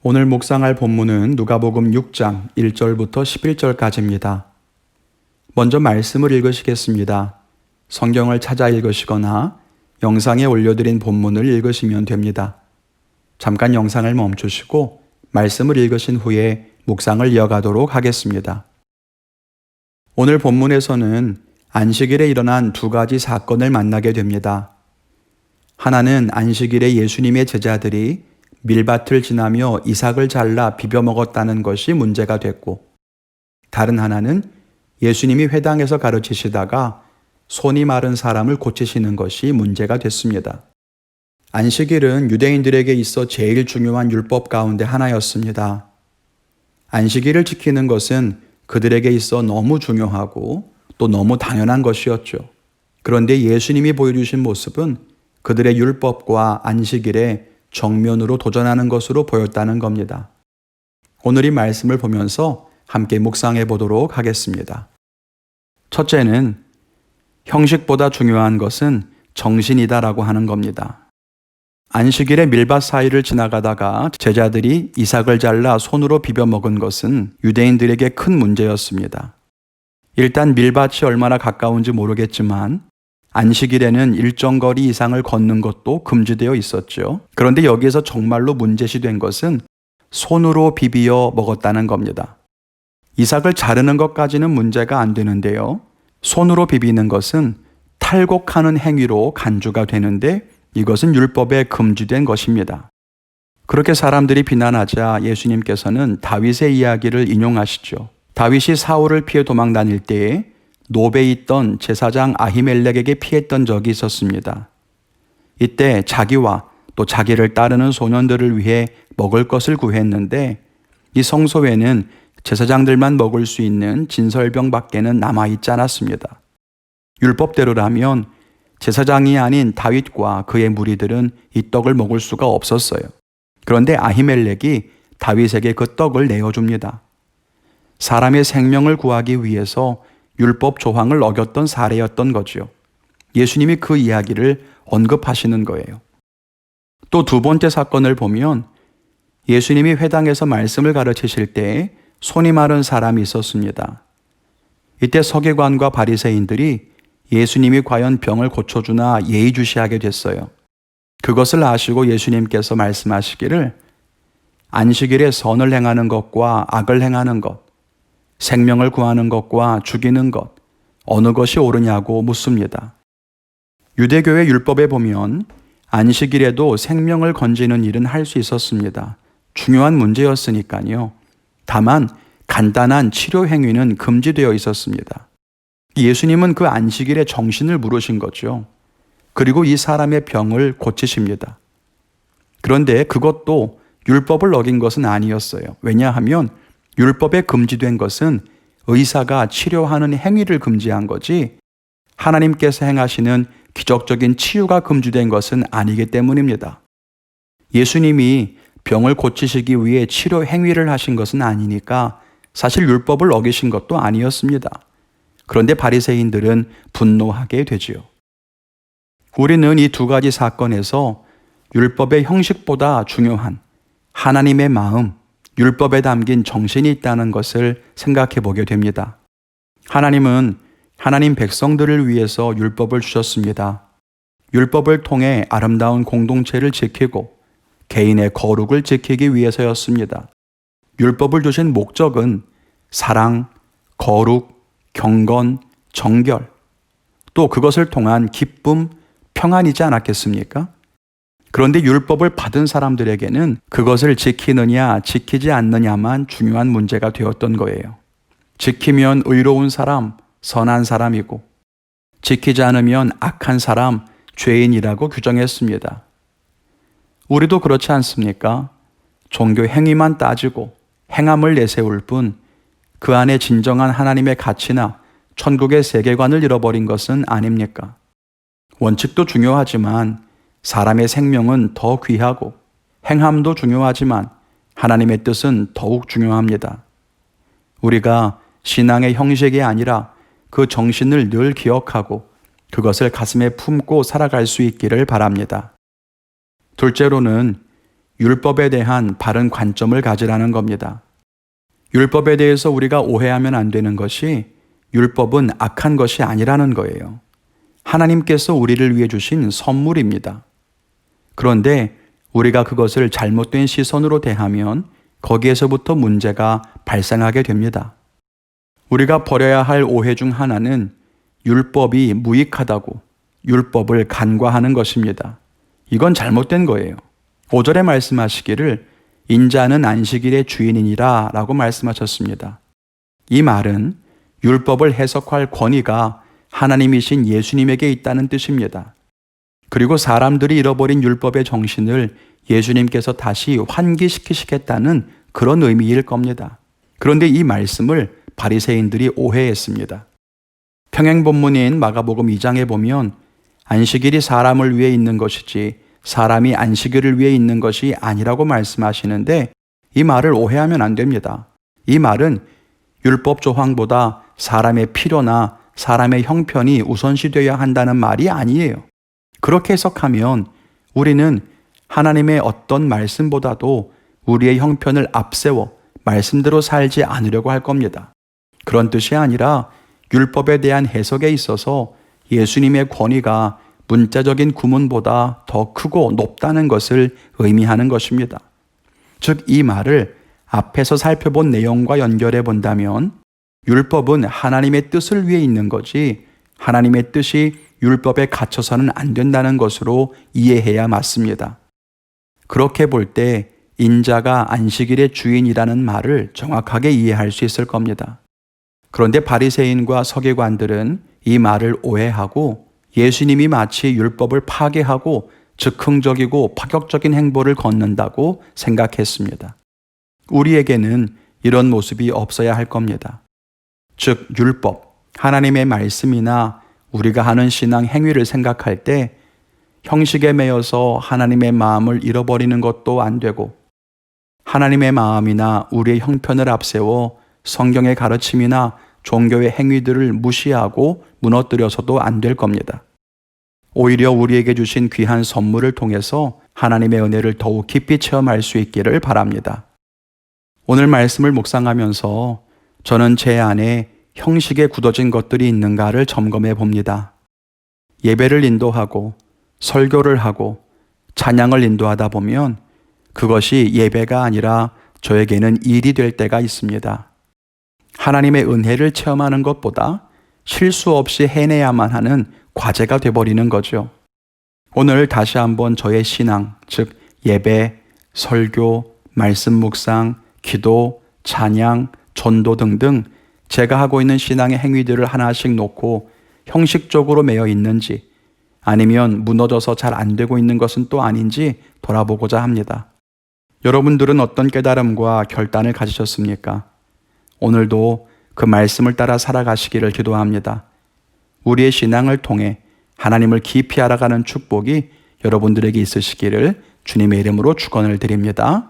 오늘 묵상할 본문은 누가복음 6장 1절부터 11절까지입니다. 먼저 말씀을 읽으시겠습니다. 성경을 찾아 읽으시거나 영상에 올려드린 본문을 읽으시면 됩니다. 잠깐 영상을 멈추시고 말씀을 읽으신 후에 묵상을 이어가도록 하겠습니다. 오늘 본문에서는 안식일에 일어난 두 가지 사건을 만나게 됩니다. 하나는 안식일에 예수님의 제자들이 밀밭을 지나며 이삭을 잘라 비벼 먹었다는 것이 문제가 됐고, 다른 하나는 예수님이 회당에서 가르치시다가 손이 마른 사람을 고치시는 것이 문제가 됐습니다. 안식일은 유대인들에게 있어 제일 중요한 율법 가운데 하나였습니다. 안식일을 지키는 것은 그들에게 있어 너무 중요하고 또 너무 당연한 것이었죠. 그런데 예수님이 보여주신 모습은 그들의 율법과 안식일에 정면으로 도전하는 것으로 보였다는 겁니다. 오늘 이 말씀을 보면서 함께 묵상해 보도록 하겠습니다. 첫째는 형식보다 중요한 것은 정신이다라고 하는 겁니다. 안식일에 밀밭 사이를 지나가다가 제자들이 이삭을 잘라 손으로 비벼 먹은 것은 유대인들에게 큰 문제였습니다. 일단 밀밭이 얼마나 가까운지 모르겠지만 안식일에는 일정 거리 이상을 걷는 것도 금지되어 있었죠. 그런데 여기에서 정말로 문제시된 것은 손으로 비비어 먹었다는 겁니다. 이삭을 자르는 것까지는 문제가 안 되는데요. 손으로 비비는 것은 탈곡하는 행위로 간주가 되는데 이것은 율법에 금지된 것입니다. 그렇게 사람들이 비난하자 예수님께서는 다윗의 이야기를 인용하시죠. 다윗이 사울을 피해 도망 다닐 때에 노베에 있던 제사장 아히멜렉에게 피했던 적이 있었습니다. 이때 자기와 또 자기를 따르는 소년들을 위해 먹을 것을 구했는데 이 성소에는 제사장들만 먹을 수 있는 진설병밖에는 남아있지 않았습니다. 율법대로라면 제사장이 아닌 다윗과 그의 무리들은 이 떡을 먹을 수가 없었어요. 그런데 아히멜렉이 다윗에게 그 떡을 내어줍니다. 사람의 생명을 구하기 위해서 율법 조항을 어겼던 사례였던 거죠. 예수님이 그 이야기를 언급하시는 거예요. 또 두 번째 사건을 보면 예수님이 회당에서 말씀을 가르치실 때 손이 마른 사람이 있었습니다. 이때 서기관과 바리새인들이 예수님이 과연 병을 고쳐주나 예의주시하게 됐어요. 그것을 아시고 예수님께서 말씀하시기를 안식일에 선을 행하는 것과 악을 행하는 것, 생명을 구하는 것과 죽이는 것, 어느 것이 옳으냐고 묻습니다. 유대교의 율법에 보면 안식일에도 생명을 건지는 일은 할 수 있었습니다. 중요한 문제였으니까요. 다만 간단한 치료 행위는 금지되어 있었습니다. 예수님은 그 안식일에 정신을 물으신 거죠. 그리고 이 사람의 병을 고치십니다. 그런데 그것도 율법을 어긴 것은 아니었어요. 왜냐하면 율법에 금지된 것은 의사가 치료하는 행위를 금지한 거지 하나님께서 행하시는 기적적인 치유가 금지된 것은 아니기 때문입니다. 예수님이 병을 고치시기 위해 치료 행위를 하신 것은 아니니까 사실 율법을 어기신 것도 아니었습니다. 그런데 바리새인들은 분노하게 되지요. 우리는 이 두 가지 사건에서 율법의 형식보다 중요한 하나님의 마음, 율법에 담긴 정신이 있다는 것을 생각해 보게 됩니다. 하나님은 하나님 백성들을 위해서 율법을 주셨습니다. 율법을 통해 아름다운 공동체를 지키고 개인의 거룩을 지키기 위해서였습니다. 율법을 주신 목적은 사랑, 거룩, 경건, 정결, 또 그것을 통한 기쁨, 평안이지 않았겠습니까? 그런데 율법을 받은 사람들에게는 그것을 지키느냐 지키지 않느냐만 중요한 문제가 되었던 거예요. 지키면 의로운 사람, 선한 사람이고 지키지 않으면 악한 사람, 죄인이라고 규정했습니다. 우리도 그렇지 않습니까? 종교 행위만 따지고 행함을 내세울 뿐 그 안에 진정한 하나님의 가치나 천국의 세계관을 잃어버린 것은 아닙니까? 원칙도 중요하지만 사람의 생명은 더 귀하고 행함도 중요하지만 하나님의 뜻은 더욱 중요합니다. 우리가 신앙의 형식이 아니라 그 정신을 늘 기억하고 그것을 가슴에 품고 살아갈 수 있기를 바랍니다. 둘째로는 율법에 대한 바른 관점을 가지라는 겁니다. 율법에 대해서 우리가 오해하면 안 되는 것이 율법은 악한 것이 아니라는 거예요. 하나님께서 우리를 위해 주신 선물입니다. 그런데 우리가 그것을 잘못된 시선으로 대하면 거기에서부터 문제가 발생하게 됩니다. 우리가 버려야 할 오해 중 하나는 율법이 무익하다고 율법을 간과하는 것입니다. 이건 잘못된 거예요. 5절에 말씀하시기를 인자는 안식일의 주인이니라 라고 말씀하셨습니다. 이 말은 율법을 해석할 권위가 하나님이신 예수님에게 있다는 뜻입니다. 그리고 사람들이 잃어버린 율법의 정신을 예수님께서 다시 환기시키시겠다는 그런 의미일 겁니다. 그런데 이 말씀을 바리새인들이 오해했습니다. 평행 본문인 마가복음 2장에 보면 안식일이 사람을 위해 있는 것이지 사람이 안식일을 위해 있는 것이 아니라고 말씀하시는데 이 말을 오해하면 안 됩니다. 이 말은 율법 조항보다 사람의 필요나 사람의 형편이 우선시되어야 한다는 말이 아니에요. 그렇게 해석하면 우리는 하나님의 어떤 말씀보다도 우리의 형편을 앞세워 말씀대로 살지 않으려고 할 겁니다. 그런 뜻이 아니라 율법에 대한 해석에 있어서 예수님의 권위가 문자적인 구문보다 더 크고 높다는 것을 의미하는 것입니다. 즉, 이 말을 앞에서 살펴본 내용과 연결해 본다면 율법은 하나님의 뜻을 위해 있는 거지 하나님의 뜻이 율법에 갇혀서는 안 된다는 것으로 이해해야 맞습니다. 그렇게 볼 때 인자가 안식일의 주인이라는 말을 정확하게 이해할 수 있을 겁니다. 그런데 바리새인과 서기관들은 이 말을 오해하고 예수님이 마치 율법을 파괴하고 즉흥적이고 파격적인 행보를 걷는다고 생각했습니다. 우리에게는 이런 모습이 없어야 할 겁니다. 즉, 율법, 하나님의 말씀이나 우리가 하는 신앙 행위를 생각할 때 형식에 매여서 하나님의 마음을 잃어버리는 것도 안 되고 하나님의 마음이나 우리의 형편을 앞세워 성경의 가르침이나 종교의 행위들을 무시하고 무너뜨려서도 안 될 겁니다. 오히려 우리에게 주신 귀한 선물을 통해서 하나님의 은혜를 더욱 깊이 체험할 수 있기를 바랍니다. 오늘 말씀을 묵상하면서 저는 제 안에 형식에 굳어진 것들이 있는가를 점검해 봅니다. 예배를 인도하고 설교를 하고 찬양을 인도하다 보면 그것이 예배가 아니라 저에게는 일이 될 때가 있습니다. 하나님의 은혜를 체험하는 것보다 실수 없이 해내야만 하는 과제가 돼버리는 거죠. 오늘 다시 한번 저의 신앙, 즉 예배, 설교, 말씀 묵상, 기도, 찬양, 전도 등등 제가 하고 있는 신앙의 행위들을 하나씩 놓고 형식적으로 매여 있는지 아니면 무너져서 잘 안 되고 있는 것은 또 아닌지 돌아보고자 합니다. 여러분들은 어떤 깨달음과 결단을 가지셨습니까? 오늘도 그 말씀을 따라 살아가시기를 기도합니다. 우리의 신앙을 통해 하나님을 깊이 알아가는 축복이 여러분들에게 있으시기를 주님의 이름으로 축원을 드립니다.